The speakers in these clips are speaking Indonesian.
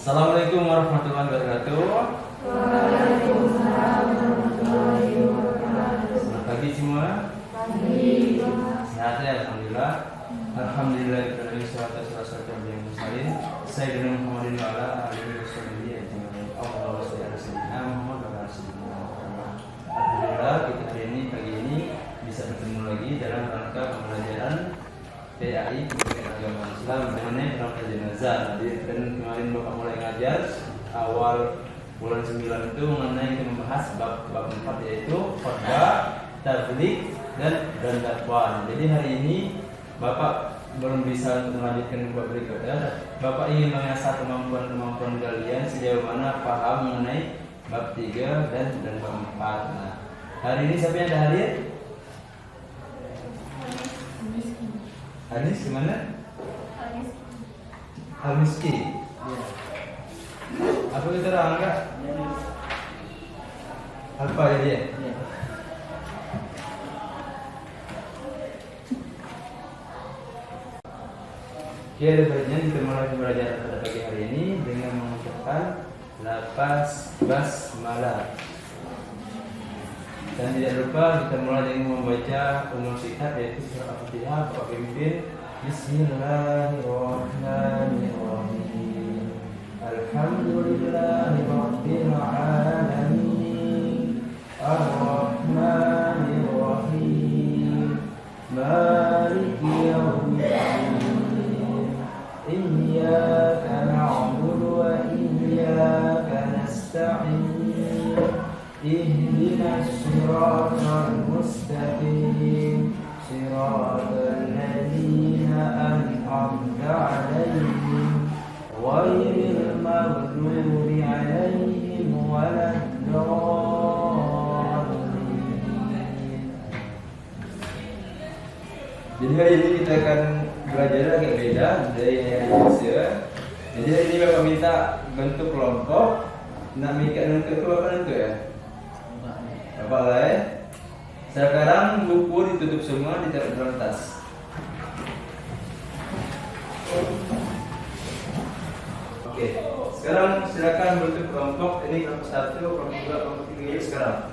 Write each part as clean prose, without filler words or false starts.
Assalamualaikum warahmatullahi wabarakatuh. Waalaikumsalam warahmatullahi wabarakatuh. Selamat pagi semua. Pagi. Sehat ya, alhamdulillah. Alhamdulillah kita dari sahabat yang musalin. Saya dengan Muhammadin wa ala alihi wasallam ajmain. Allahumma shalli ala sayyidina Muhammad wa ala sayyidina Muhammad. Alhamdulillah kita hari ini pagi ini bisa bertemu lagi dalam rangka pembelajaran PAI Pendidikan Agama Islam mengenai rangka jenazah. Jadi kemarin Bapak mulai ngajar awal bulan 9 itu mengenai membahas bab 4 yaitu khotbah, tabligh dan dakwah. Jadi hari ini Bapak belum bisa untuk melanjutkan bab berikutnya. Bapak ingin mengasah kemampuan kalian sejauh mana paham mengenai bab 3 dan bab 4. Nah, hari ini siapa yang ada hadir? Hanis gimana? Al-Miski. Apa kita enggak? Apa ya dia? Oke, ada baiknya kita mulai belajar pada pagi hari ini dengan mengucapkan lafaz basmalah. Dan tidak lupa kita mulai dengan membaca umum singkat yaitu surah Al-Fatihah. Bapak pimpin. Bismillahirrahmanirrahim. Alhamdulillahirabbil alamin. Ar-Rahmanir-Rahim. Maliki yaumiddin. Iyyaka na'budu wa iyyaka nasta'in. اهدنا الصراط المستقيم صراط الذين أنعمت عليهم غير المغضوب عليهم ولا الضالين. Jadi hari ini kita akan belajar agak beda dari yang biasa. Jadi hari ini Bapak minta bentuk kelompok. Nak mikir bentuk kelompok itu ya. Bapak lah ya. Sekarang buku ditutup semua, ditaruh dalam tas. Oke, sekarang silakan bentuk kelompok. Ini kelompok 1, kelompok 2, kelompok 3 yuk sekarang.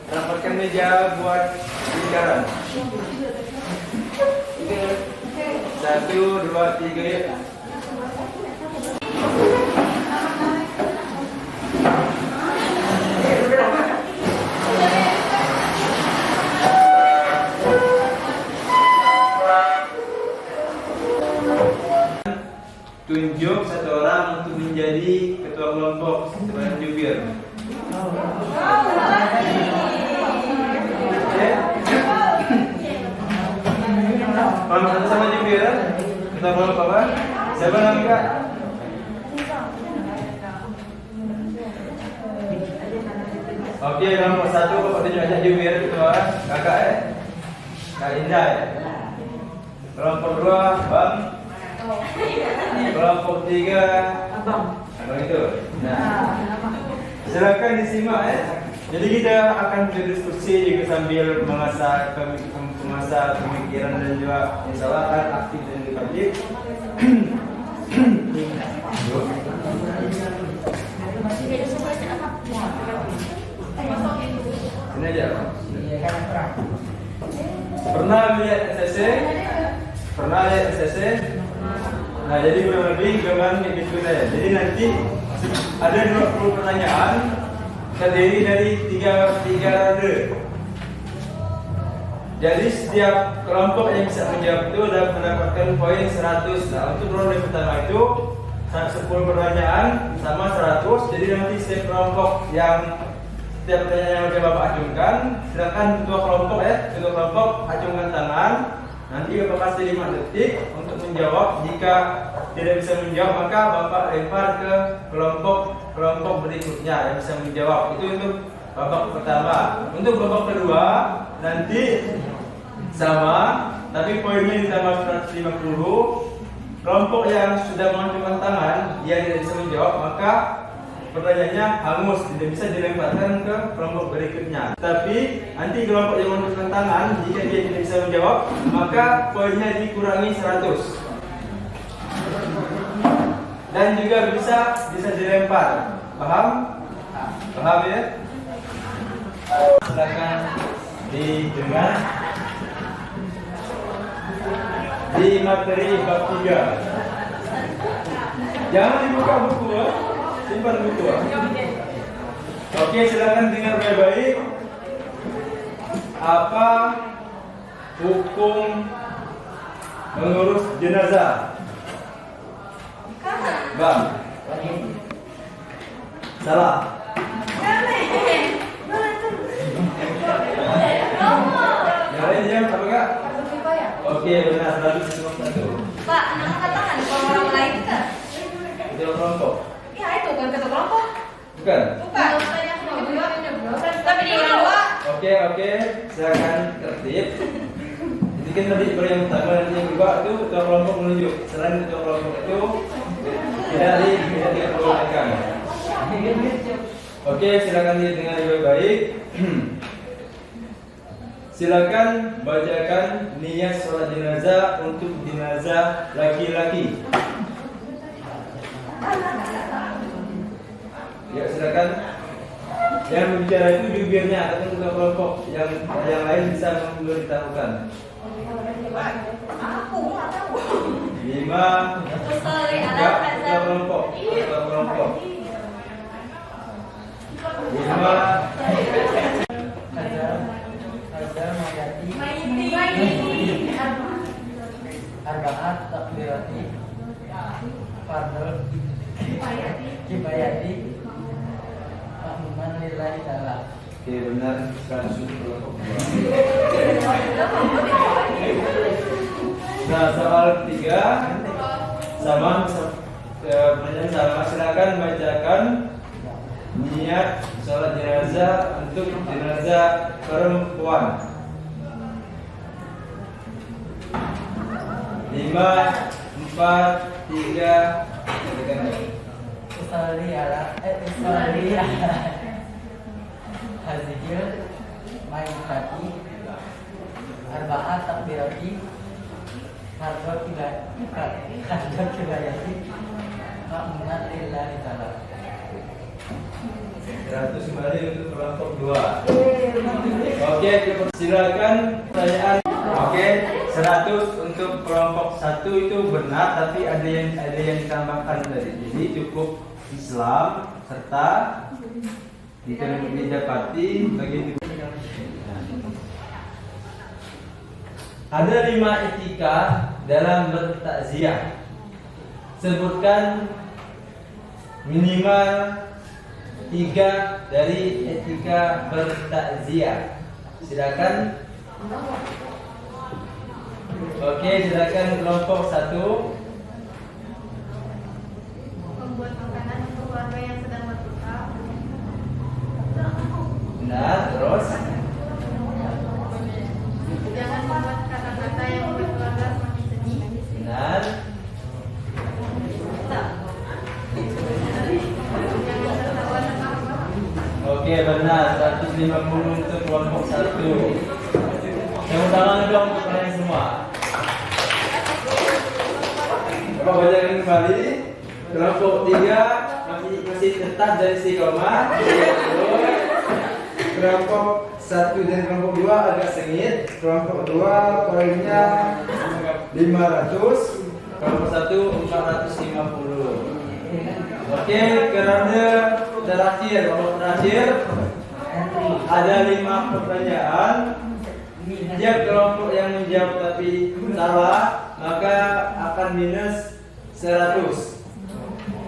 Rapatkan meja buat lingkaran. 1, 2, 3 yuk. Tunjuk satu orang untuk menjadi ketua kelompok sebagai jubir. Kelompok satu sama jubir, ketua kelompok apa? Siapa nama Kak? Oke, kelompok 1 Bapak tunjuk aja jubir ketua Kakak ya. Kak Indah ya. Kelompok 2 Bang. Kelompok 3 Abang itu. Nah, silakan disimak ya. Jadi kita akan berdiskusi juga sambil mengasah pemikiran dan juga insya Allah akan aktif dan aktif. Ini aja. Pernah lihat SSC? Pernah lihat SSC? Nah, jadi kurang lebih gambaran kayak gitu ya. Jadi nanti ada 20 pertanyaan terdiri dari tiga ronde. Jadi setiap kelompok yang bisa menjawab itu dapat mendapatkan poin 100. Nah, untuk ronde pertama itu 10 pertanyaan sama 100. Jadi nanti setiap kelompok yang setiap pertanyaan yang sudah Bapak acungkan, silakan ketua kelompok ya, ketua kelompok acungkan tangan. Nanti Bapak kasih 5 detik untuk menjawab. Jika tidak bisa menjawab maka Bapak lempar ke kelompok berikutnya yang bisa menjawab. Itu untuk babak pertama. Untuk babak kedua nanti sama, tapi poinnya ditambah 150. Kelompok yang sudah mengacungkan tangan dia tidak bisa menjawab maka pertanyaannya hangus, tidak bisa dilemparkan ke kelompok berikutnya. Tapi nanti kelompok yang mengacungkan tangan, jika dia tidak bisa menjawab, maka poinnya dikurangi 100. dan juga bisa dilempar. Paham? Paham ya? Silakan didengar di materi bab 3. Jangan dibuka buku, simpan buku. Oke, silakan dengar baik-baik. Apa hukum mengurus jenazah? Bang. Salah. Yang lain jam apa kak? Oke, benar. 151. Pak, nama katakan kalau orang lain itu kan? Ketua kelompok. Ya itu kan ketua kelompok. Bukan. Bukan. Tapi di bawah. Oke, silakan tertib. Jadi kan tadi yang pertama dan yang kedua itu ketua kelompok menunjuk. Selain ketua kelompok itu tidak diperbolehkan. Oke, silakan didengar baik-baik. Silakan bacakan niat sholat jenazah untuk jenazah laki-laki. Ya, silakan. Yang berbicara itu jubirnya atau ketua kelompok, yang lain bisa memberitahukan. Aku nggak tahu. 5. Ya, ketua kelompok. 5. Arba'at takbirati fardhu kifayati makmuman lillahi ta'ala. Oke, benar 100 kelompok. Nah, soal 3 pertanyaan sama. Silakan bacakan niat sholat jenazah untuk jenazah perempuan. 5, 4, 3. Usalli ala hazikir mayyitati arba'at takbirati fardhu kifayati makmuman lillahi ta'ala. 100 kembali untuk kelompok 2. Oke, silakan pertanyaan. Oke, 100 untuk kelompok 1 itu benar, tapi ada yang ditambahkan tadi. Jadi cukup Islam serta didapati bagi ada 5 etika dalam bertakziah. Sebutkan minimal 3 dari etika bertakziah. Silakan. Oke, silakan kelompok 1. Membuat makanan untuk keluarga yang sedang berduka. Benar, terus. Jangan membuat kata-kata yang membuat keluarga semakin sedih. Benar. Jangan tertawa terbahak-bahak. Oke, benar. 150 untuk kelompok 1. Tepuk tangan dong untuk kalian semua. Bapak bacakan kembali. Kelompok 3 masih tetap dari istiqomah. Kelompok 1 dan kelompok 2 agak sengit. Kelompok 2 poinnya 500. Kelompok 1 450. Oke, kerana terakhir, kelompok terakhir ada 5 pertanyaan. Tiap kelompok yang menjawab tapi salah, maka akan minus 100.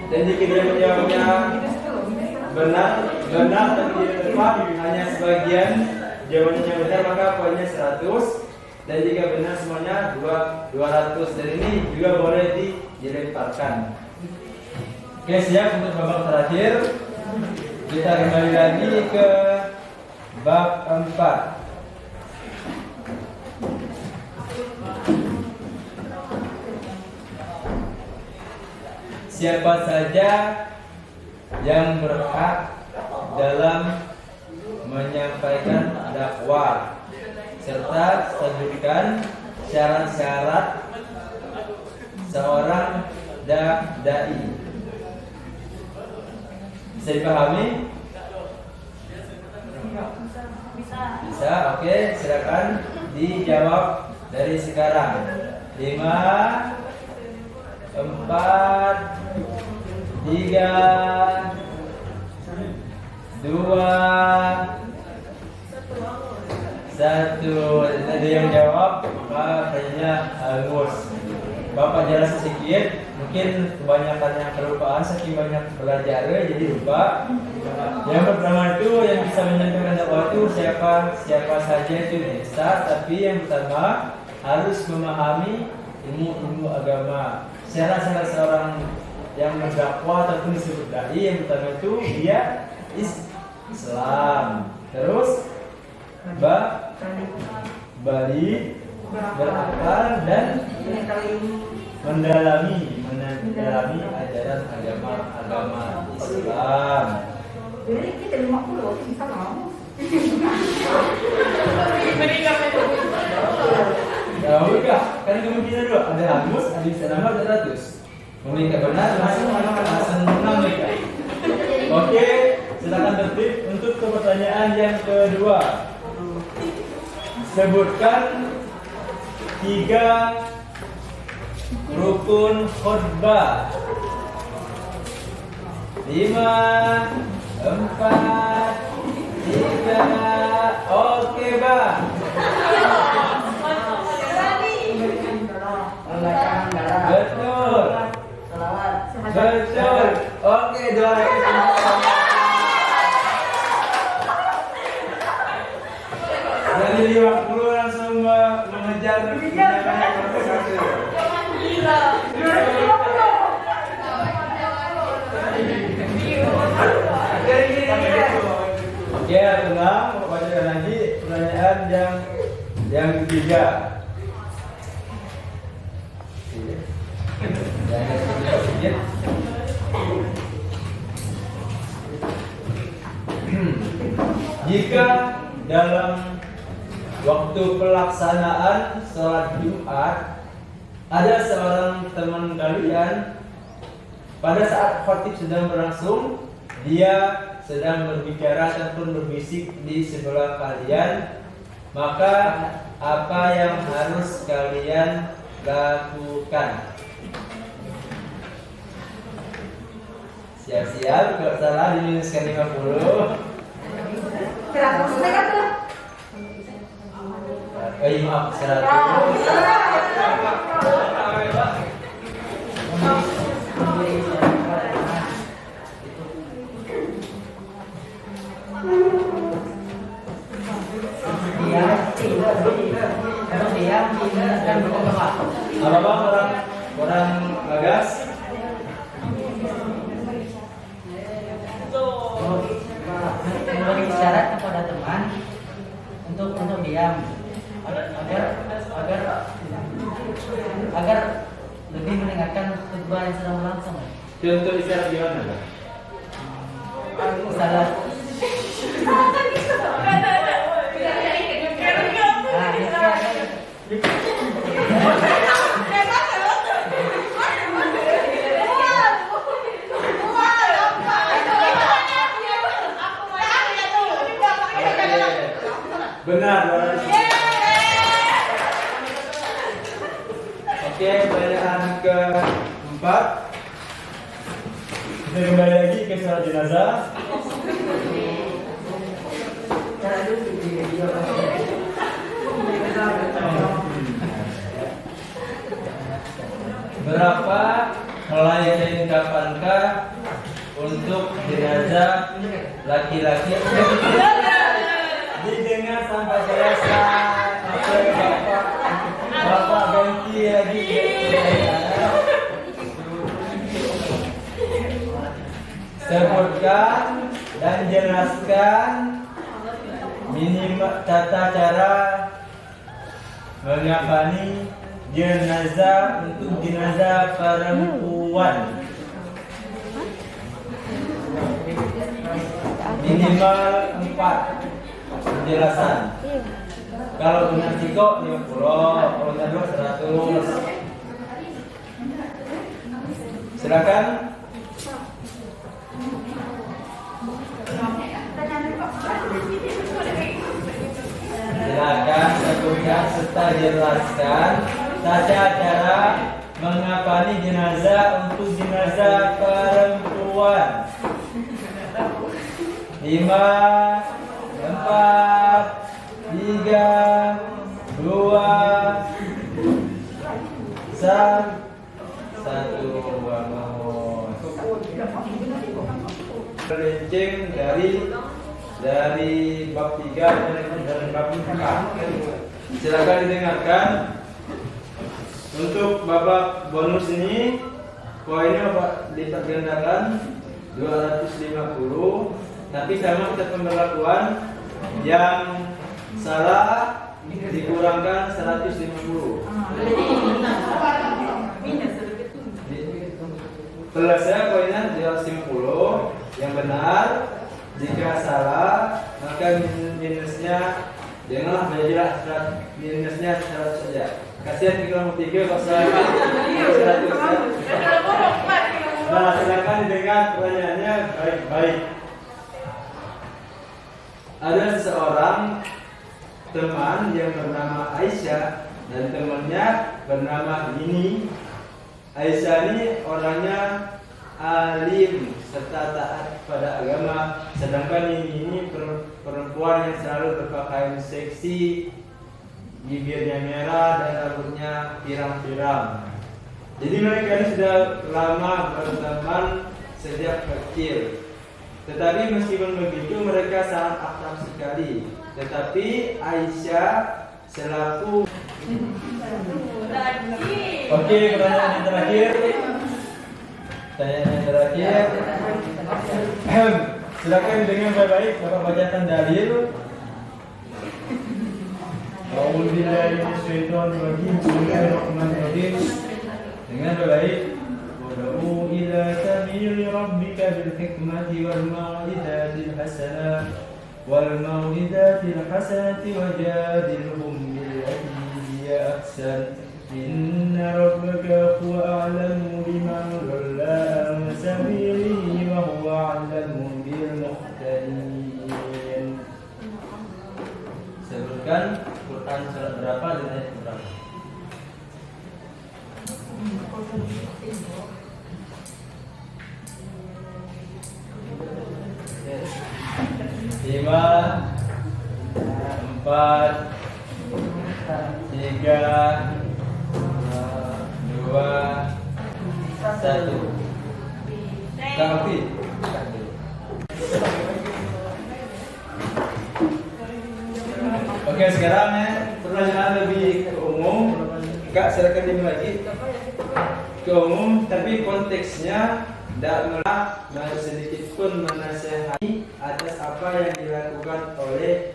Dan jika dia menjawabnya benar tapi tidak tepat, hanya sebagian jawabannya benar, maka poinnya 100. Dan jika benar semuanya 200. Dan ini juga boleh dilemparkan. Oke, siap untuk babak terakhir. Kita kembali lagi ke bab 4. Siapa saja yang berhak dalam menyampaikan dakwah serta sebutkan syarat-syarat seorang dai. Bisa dipahami? Bisa, oke, silakan dijawab dari sekarang. 5, 4, 3, 2, 1. Ada yang jawab, maka pertanyaannya halus. Bapak jelas sedikit, mungkin kebanyakan yang kelupaan saking banyak belajar jadi lupa. Yang pertama itu yang bisa menyampaikan dakwah itu siapa saja itu bisa, tapi yang pertama harus memahami ilmu agama. Syarat-syarat seorang yang mendakwah ataupun disebut dai yang pertama itu dia Islam. Terus balik berakal dan mendalami ajaran agama Islam. Jadi kita 50 bisa mau. Ya udah, kan kemungkinan dua, ada hangus, ada bisa nambah, ada ratus. Memiliki benar, langsung menang mereka. Oke, silakan tertib untuk ke pertanyaan yang kedua. Sebutkan 3 rukun khutbah. 5, 4, 3. Oke, Bang. Betul. Betul. Oke, doa dari 50 langsung mengejar Oke, tenang, bacakan lagi pertanyaan yang ketiga. Jika dalam waktu pelaksanaan sholat Jumat ada seorang teman kalian pada saat khatib sedang berlangsung, dia sedang berbicara ataupun berbisik di sebelah kalian, maka apa yang harus kalian lakukan? Siap-siap, kalau salah diminuskan 50. Kenapa saya tuh? Maaf, 100. Apa bang, orang bagas? Memberi isyarat kepada teman untuk diam agar lebih mendengarkan khutbah yang sedang berlangsung. Contoh isyarat gimana, Bang? Salah. Benar. Oke, pertanyaan keempat. Kita kembali lagi ke sholat jenazah. Berapa helai kain kafankah untuk jenazah laki-laki? Didengar sampai selesai. Oke, Bapak ganti lagi. Sebutkan dan jelaskan minimal tata cara mengapani jenazah untuk jenazah perempuan. Minimal 4 penjelasan. Kalau dengan Ciko 50, kalau dengan 100. Silakan. ingat serta jelaskan tata cara mengapani jenazah untuk jenazah perempuan. 5, 4, 3, 2, 1. Bangun. Rincian dari bab 3 dan bab 4. Silakan didengarkan. Untuk babak bonus ini poinnya lipat gandakan 250, tapi sama kita pemberlakuan yang salah dikurangkan 150. Pelasnya poinnya 250, yang benar. Jika salah maka minusnya janganlah belajar minusnya 100 saja. Kasihan di kelompok 3 pasal 100. Nah, silakan didengar pertanyaannya baik-baik. Ada seseorang teman yang bernama Aisyah dan temannya bernama Nini. Aisyah ini orangnya alim serta taat pada agama, sedangkan ini perempuan yang selalu berpakaian seksi, bibirnya merah dan rambutnya pirang-pirang. Jadi mereka ini sudah lama berteman sejak kecil. Tetapi meskipun begitu mereka sangat akrab sekali. Tetapi Aisyah selaku Oke, pertanyaan yang terakhir. Silakan dengan baik-baik Bapak bacakan dalil. A'udzubillahi minasyaitonirrajim. Bismillahirrahmanirrahim. Dengan baik. Wad'u ila sabili rabbika bil hikmati wal mau'izatil hasanah wajadilhum billati hiya ahsan. Inna rabbaka huwa a'lamu biman dhalla an sabilihi wa huwa a'lamu bil muhtadin. Sebutkan Quran surat berapa dan ayat berapa? Lima, 4, 3, 2, 1. Tapi oke, sekarang pertanyaan lebih ke umum. Kak, silakan dimulai lagi ke umum, tapi konteksnya tidak malah sedikit pun menasehati atas apa yang dilakukan oleh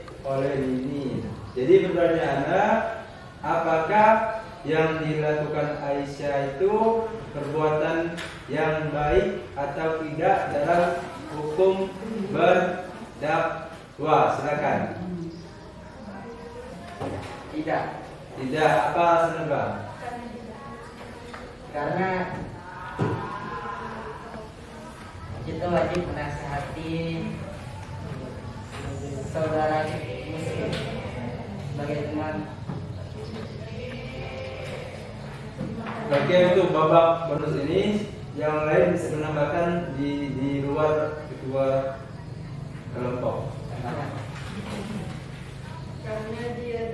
Nini. Jadi pertanyaannya, apakah yang dilakukan Aisyah itu perbuatan yang baik atau tidak dalam hukum berdakwah? Silakan. Tidak. Tidak. Apa alasannya, Bang? Karena kita wajib menasihati saudara muslim sebagai teman. Oke, untuk babak bonus ini yang lain bisa menambahkan di luar kedua kelompok. Karena dia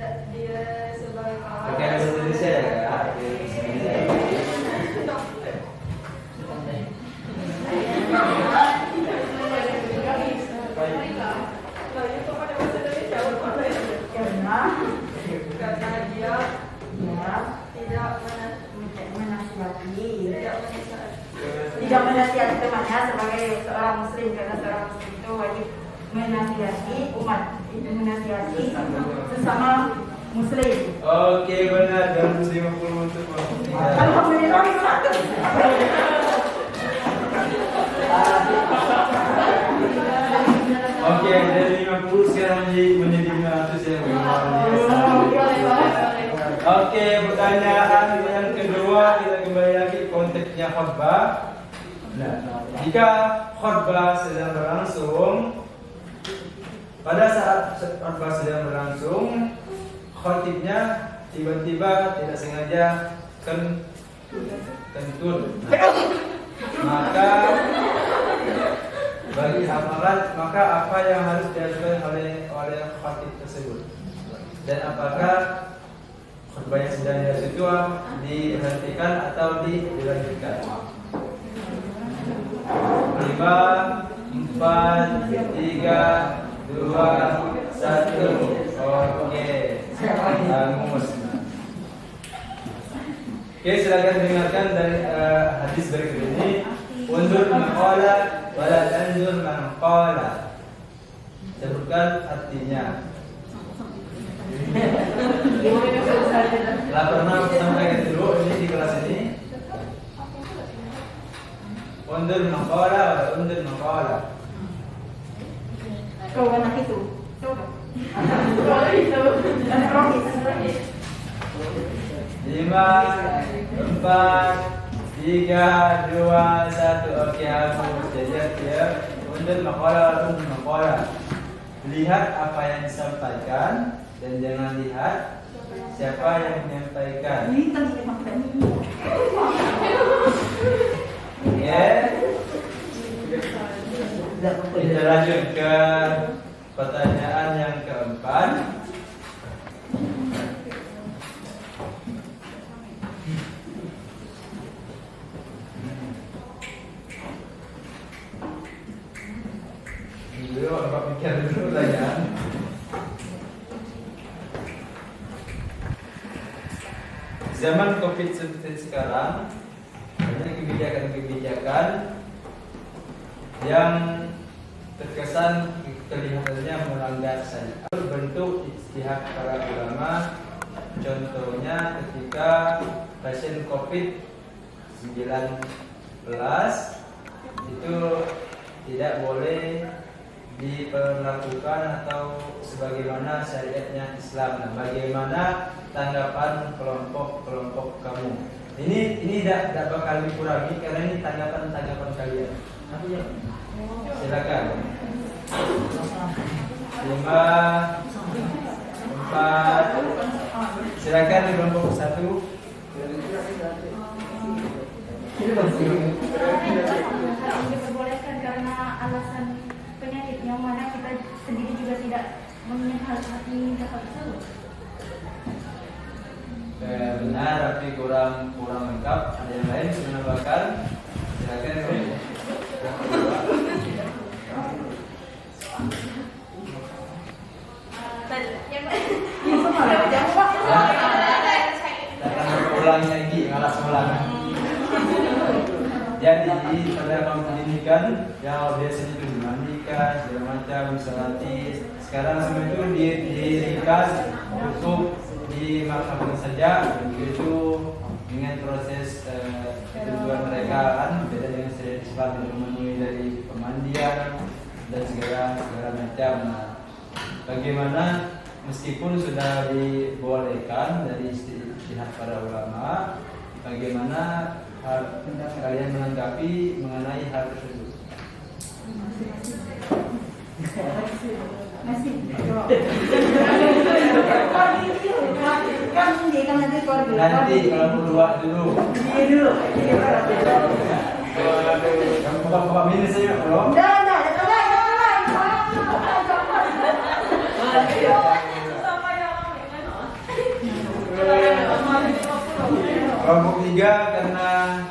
sebagai kawan. Oke, bahasa Indonesia ya, Kak? Karena dia tidak menasihati temannya sebagai seorang muslim, karena seorang muslim itu wajib menasihati umat, menasihati sesama muslim. Oke, benar. Dan 50 untuk waktu. Alhamdulillah 100. Oke, dari 50 sekarang menjadi 500 ya. Oke, pertanyaan yang kedua, kita kembali lagi konteksnya khutbah. Nah, jika khutbah sedang berlangsung, pada saat khutbah sedang berlangsung, khotibnya tiba-tiba tidak sengaja kentut, maka bagi hafalan, maka apa yang harus dilakukan oleh khatib tersebut? Dan apakah khutbah yang sedang itu dihentikan atau dilanjutkan? 5, 4, 3, 2, 1. Oke. Oke, silakan dengarkan dari hadis berikut ini. Undur maqala wala tanzur man qala. Sebutkan artinya. Lah pernah sampaikan dulu ini di kelas ini. Undur maqala wala undur maqala. Kau anak itu. Coba itu. Rohis. 5, 4, 3, 2, 1. Oke, hapus. Jadi ya, undur maqala. Lihat apa yang disampaikan dan jangan lihat siapa yang menyampaikan. Oke. Kita lanjut ke pertanyaan yang keempat. Dulu apa pikir dulu pertanyaan. Zaman Covid seperti sekarang, banyak kebijakan-kebijakan yang terkesan kelihatannya melanggar syariat. Bentuk ijtihad para ulama, contohnya ketika pasien COVID-19 itu tidak boleh diperlakukan atau sebagaimana syariatnya Islam. Nah, bagaimana tanggapan kelompok kamu? Ini tidak bakal dikurangi karena ini tanggapan kalian. Silakan. 5, 4. Silakan di kelompok 1. Diperbolehkan karena alasan penyakit yang mana kita sendiri juga tidak mengenal hal tersebut. Benar, tapi kurang lengkap. Ada yang lain yang menambahkan? Silakan. Ulang lagi, ngalas ulang. Jadi pada pendidikan yang biasanya itu dimandikan, segala macam, salatis. Sekarang semua itu diringkas untuk dimakamkan saja. Begitu dengan proses ketentuan mereka kan beda dengan syariat Islam yang memenuhi dari pemandian dan segala macam. Nah, bagaimana meskipun sudah dibolehkan dari ijtihad para ulama, bagaimana kalian menanggapi mengenai hal tersebut? Nanti kalau berdua dulu. Bapak minus aja belum? Kelompok 3 karena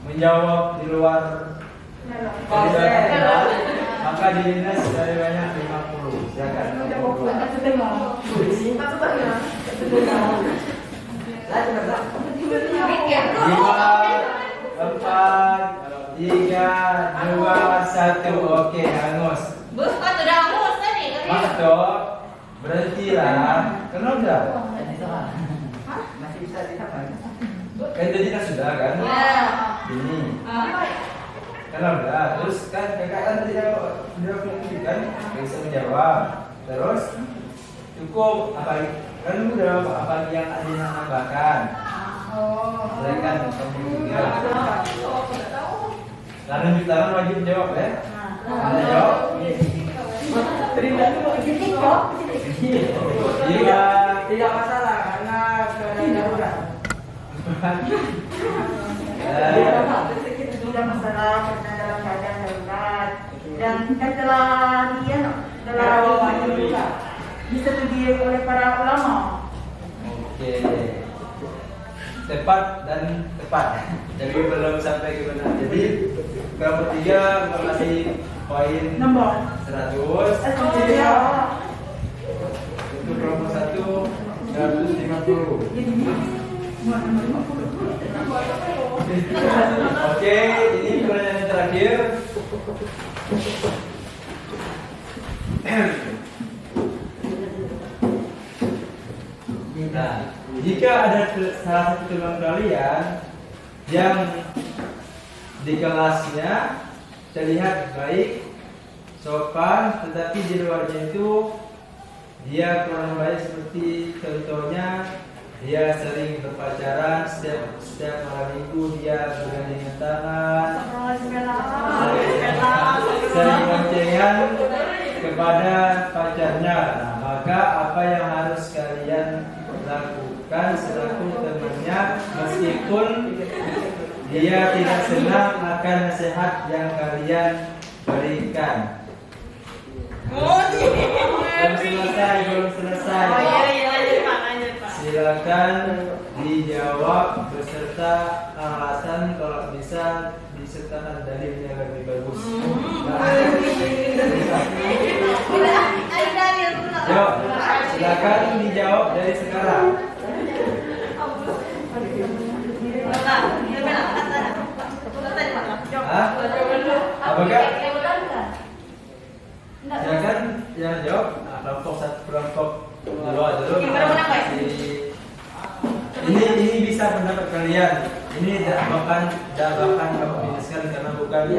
menjawab di luar maka diminus dari banyak 50. Silakan. 5, 4, 3, 2, 1. Oke, hangus. Bos, kok udah hangus tadi? Mas Dok, berhentilah. Kenapa? Masih bisa ditambah. Kan tadi kan sudah kan? Ya. Ini. Kan udah. Terus kan kakak kan tidak kan bisa menjawab. Terus cukup apa kan udah apa yang ada yang nambahkan. Silakan kamu juga. Karena tangan wajib jawab ya. Anda jawab. 5, 4, 3, 2, 1. tidak masalah karena keadaan darurat. Tidak masalah karena dalam keadaan darurat dan telah juga disetujui oleh para ulama. Oke. Tepat dan tepat. Jadi belum sampai ke mana. Jadi kelompok 3 mengasih poin Nombor 100. Untuk kelompok 1 150. Oke, ini pertanyaan yang terakhir. Nah, jika ada salah satu teman kalian yang di kelasnya terlihat baik, sopan, tetapi di luarnya itu dia kurang baik, seperti contohnya dia sering berpacaran, setiap malam minggu dia bergandengan tangan, sering boncengan kepada pacarnya. Nah, maka apa yang harus kalian lakukan selaku temannya, meskipun dia tidak senang akan nasihat yang kalian berikan? Belum selesai. Silakan dijawab beserta alasan, kalau bisa disertakan dalilnya lebih bagus. Yuk, silakan dijawab dari sekarang. Hah? Apakah? Silakan yang jawab. Kelompok dulu. Ini bisa pendapat kalian. Ini tidak bahkan kamu minuskan karena bukan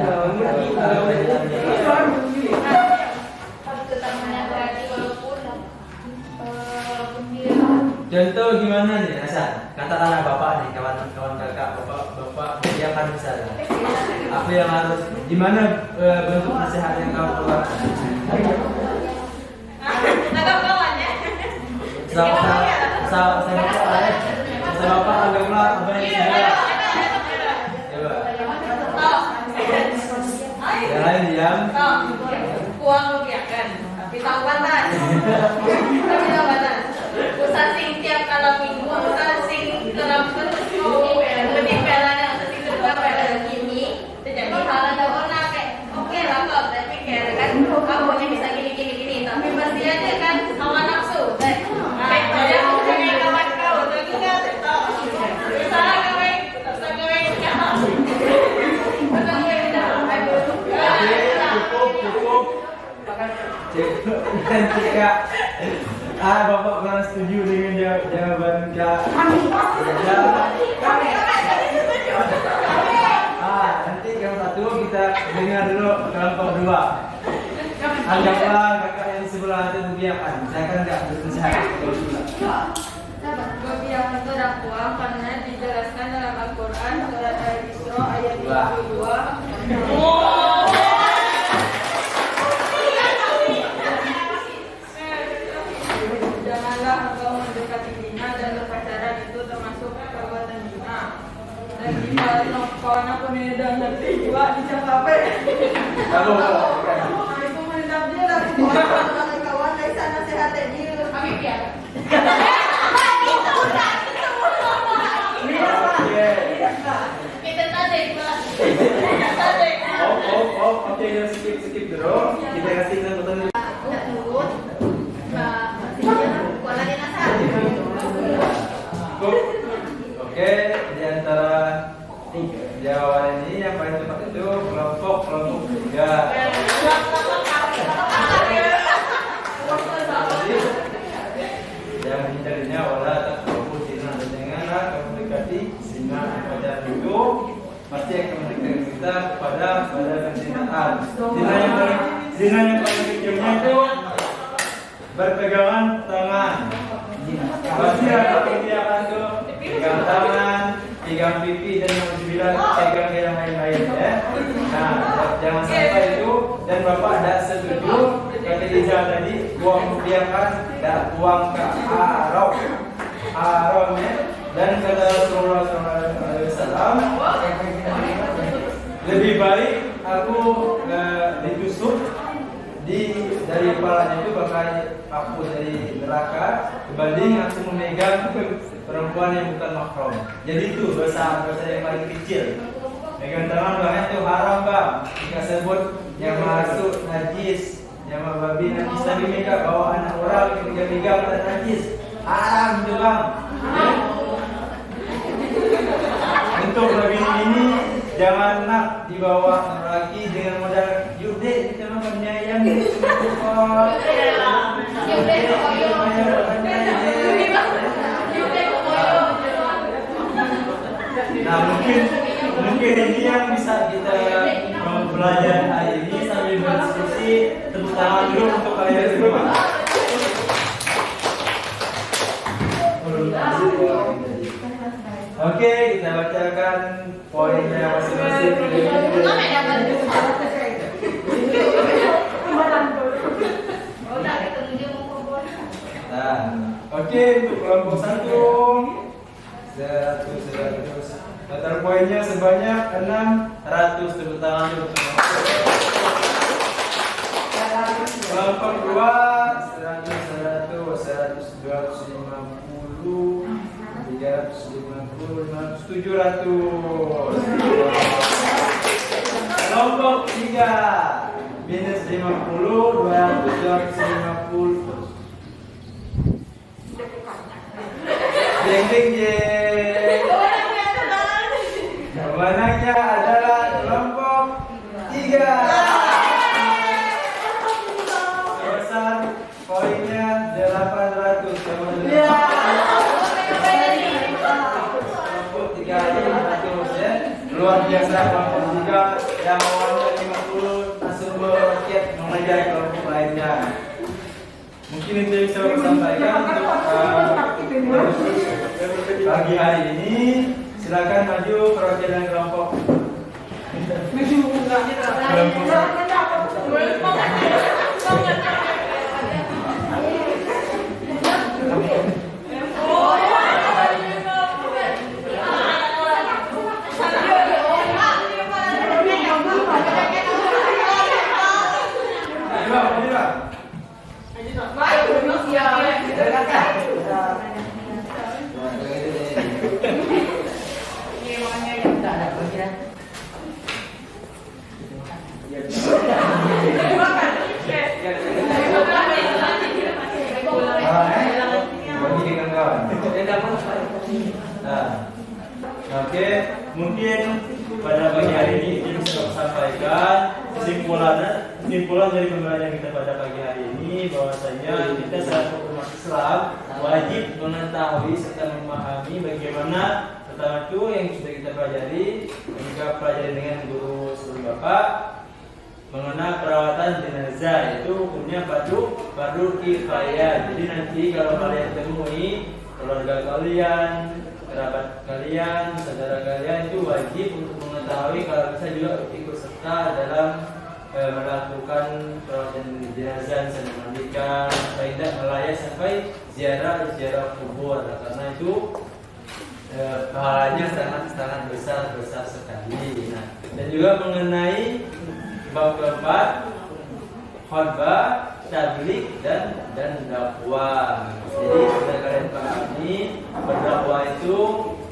contoh gimana nih, Hasan? Katakanlah bapak nih, kawan kakak, bapak mengiyakan misalnya. Apa yang harus, gimana bentuk nasihat yang kamu keluarkan? Saya bapak anggaplah apa yang saya. Coba. Yang lain diam. Uang rupiahkan, tapi tahu batas. Tapi tahu batas. Usah sing tiap malam minggu, usah sing terlampau lebih pelana, usah sing terlalu gini. Terjadi hal ada orang kayak, oke lah kok, tapi kayak kan kamu bisa gini, tapi pasti aja kan sama nafsu. Dan jika bapak kurang setuju dengan jawaban Kak, nanti yang satu kita dengar dulu kelompok 2. Anggaplah kakak yang sebelah itu membiarkan. Saya kan nggak bersehat. Kebiasaan itu dakwah karena dijelaskan dalam Al-Quran surat Al-Isra ayat 32. Janganlah engkau mendekati zina dan berpacaran, itu termasuk perbuatan zina. Dan jika kawan aku nih udah ngerti juga dicapai. Halo. Itu menendam dia dari kawan dari sana sehatnya dia. Amin ya. Kita tadi Oke, skip dulu. Kita kasih kesempatan dulu. Oke, di antara jawaban ini yang paling tepat itu kelompok 3. Yang mencarinya wala takfu zina, dan janganlah kamu mendekati zina. Pacaran itu pasti akan mendekati kita pada perzinaan. Zina yang paling kecilnya itu berpegangan tangan. Pasti ada kegiatan tuh, pegang tangan, pegang pipi, dan yang sembilan pegang yang lain-lain ya. Nah, jangan sampai itu, dan bapak tidak setuju ketika Iza tadi buang biarkan dan buang ke haramnya. Dan kata Rasulullah SAW, lebih baik aku ditusuk dari kepalanya itu bakal aku dari neraka dibanding aku memegang perempuan yang bukan mahram. Jadi itu dosa yang paling kecil. Pegang tangan banget itu haram bang. Jika sebut yang masuk najis, yang babi najis tapi mereka bawa anak orang ketika pegang dan najis haram itu bang. Untuk babi ini jangan nak dibawa lagi dengan modal yudek kita makan ayam. Nah mungkin ini yang bisa kita belajar hari ini sambil berdiskusi. Tepuk tangan dulu untuk kalian semua. Oke, kita bacakan poinnya masing-masing. Nah, oke untuk kelompok 100. Total poinnya sebanyak 600. Tepuk tangan dulu. Kelompok 2 100, 250, 350, 700. Kelompok 3 minus 50, 250. Jeng jeng jeng. Kemenangnya adalah kelompok 3. Sebesar poinnya 800. Kelompok 3 800 ya. Luar biasa kelompok 3 yang awalnya 50 langsung meroket mengejar kelompok lainnya. Mungkin itu yang bisa saya sampaikan untuk pagi hari ini. Silakan maju perwakilan kelompok. Oke, mungkin pada pagi hari ini bisa sampaikan kesimpulan dari pembelajaran kita pada pagi hari ini bahwasanya kita selaku umat Islam wajib mengetahui serta memahami bagaimana pertama itu yang sudah kita pelajari dan juga pelajari dengan guru sebelum bapak mengenai perawatan jenazah, itu hukumnya fardu kifayah. Jadi nanti kalau kalian temui keluarga kalian, kerabat kalian, saudara kalian, itu wajib untuk mengetahui kalau bisa juga ikut serta dalam melakukan perawatan jenazah, sambil mandikan, supaya tidak melayas sampai ziarah kubur. Karena itu pahalanya sangat besar sekali. Nah, dan juga mengenai bab keempat, khutbah, tabligh dan dakwah. Jadi sudah kalian pahami, berdakwah itu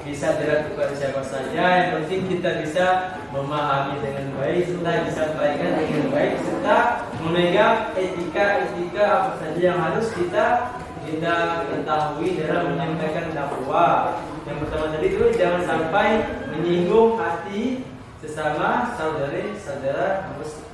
bisa dilakukan siapa saja. Yang penting kita bisa memahami dengan baik, serta disampaikan dengan baik, serta memegang etika apa saja yang harus kita ketahui dalam menyampaikan dakwah. Yang pertama tadi itu jangan sampai menyinggung hati sesama saudara muslim.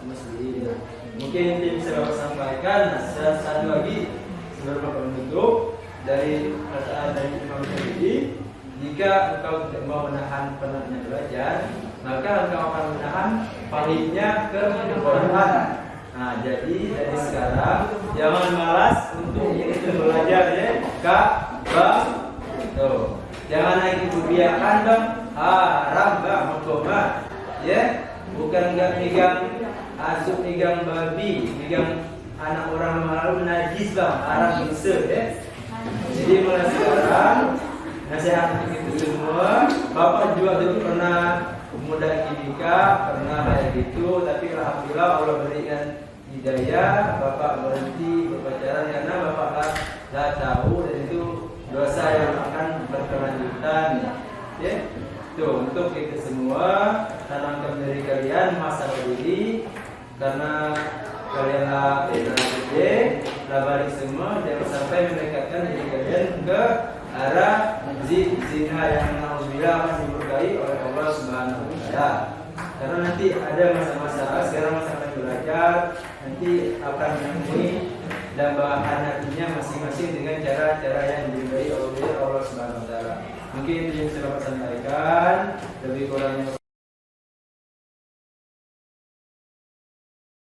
Mungkin yang bisa Bapak sampaikan. Satu lagi sebelum Bapak menutup dari perkataan dari Imam Syafi'i, jika engkau tidak mau menahan penatnya belajar, maka engkau akan menahan pahitnya kebodohan. Nah, jadi dari sekarang jangan malas untuk belajar ya, Kak, Bang. Tuh. Jangan lagi biarkan Bang, haram Bang, hukumah. Ya, bukan enggak megang asuk, megang babi, megang anak orang malu najis bang, arah dosa ya. Jadi mulai sekarang nasihat untuk itu semua. Bapak juga dulu pernah muda nikah, pernah kayak gitu, tapi alhamdulillah Allah berikan hidayah. Bapak berhenti berpacaran karena bapak dah tahu dan itu dosa yang akan berkelanjutan. Ya, tuh untuk kita semua tanamkan dari kalian masa berdiri karena kalian lah gede, lah balik semua jangan sampai mendekatkan diri kalian ke arah zina yang nauzubillah masih diberkahi oleh Allah Subhanahu wa taala. Karena nanti ada masa-masa sekarang masa akan belajar, nanti akan menemui dambaan hatinya masing-masing dengan cara-cara yang diberi oleh Allah Subhanahu wa taala. Mungkin itu yang saya dapat sampaikan, lebih kurangnya